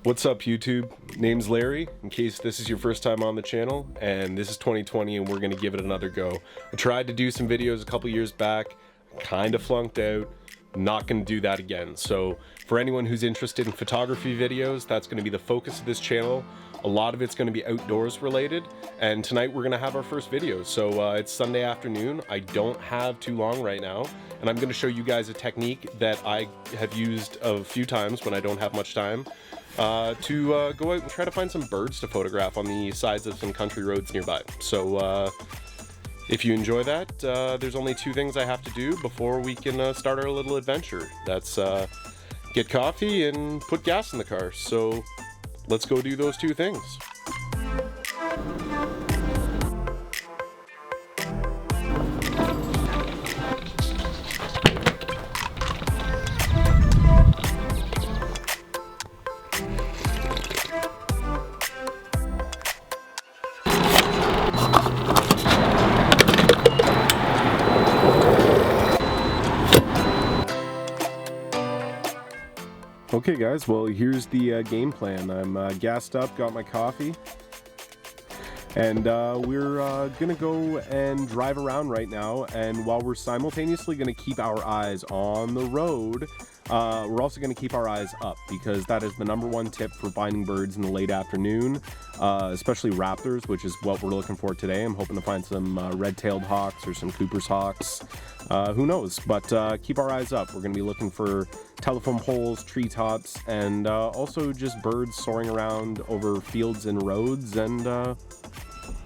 What's up YouTube? Name's Larry, in case this is your first time on the channel, and this is 2020 and we're gonna give it another go. I tried to do some videos a couple years back, kind of flunked out, not gonna do that again. So for anyone who's interested in photography videos, that's gonna be the focus of this channel. A lot of it's gonna be outdoors related, and tonight we're gonna have our first video. So it's Sunday afternoon, I don't have too long right now, and I'm gonna show you guys a technique that I have used a few times when I don't have much time. To go out and try to find some birds to photograph on the sides of some country roads nearby. So if you enjoy that, there's only two things I have to do before we can start our little adventure. That's get coffee and put gas in the car. So let's go do those two things. Okay guys, well here's the game plan. I'm gassed up, got my coffee, and we're gonna go and drive around right now, and while we're simultaneously gonna keep our eyes on the road, we're also gonna keep our eyes up, because that is the #1 tip for finding birds in the late afternoon, especially raptors, which is what we're looking for today. I'm hoping to find some red-tailed hawks or some Cooper's hawks. Who knows, but keep our eyes up. We're going to be looking for telephone poles, treetops, and also just birds soaring around over fields and roads, and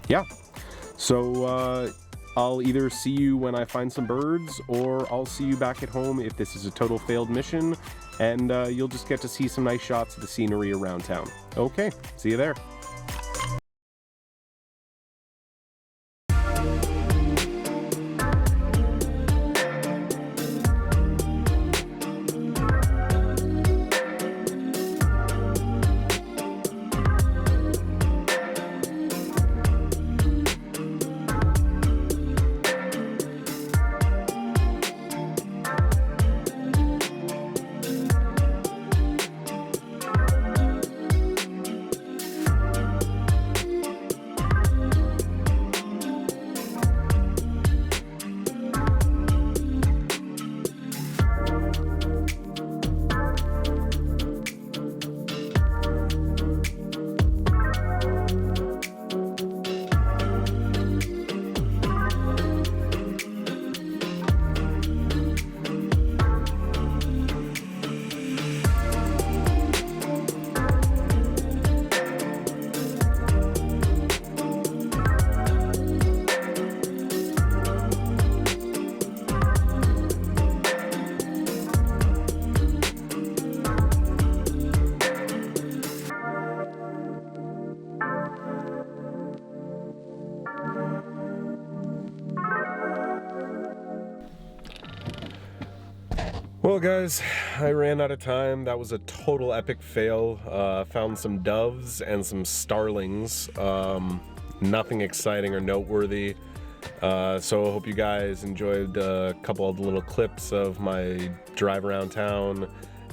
yeah. So I'll either see you when I find some birds, or I'll see you back at home if this is a total failed mission, and you'll just get to see some nice shots of the scenery around town. Okay, see you there. Well guys, I ran out of time. That was a total epic fail. Found some doves and some starlings. Nothing exciting or noteworthy. So I hope you guys enjoyed a couple of the little clips of my drive around town,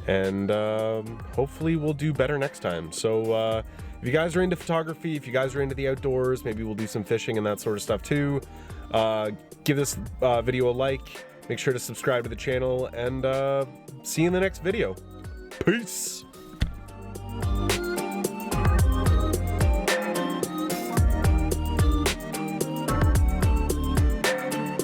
and hopefully we'll do better next time. So if you guys are into photography, if you guys are into the outdoors, maybe we'll do some fishing and that sort of stuff too. Give this video a like. Make sure to subscribe to the channel, and see you in the next video. Peace!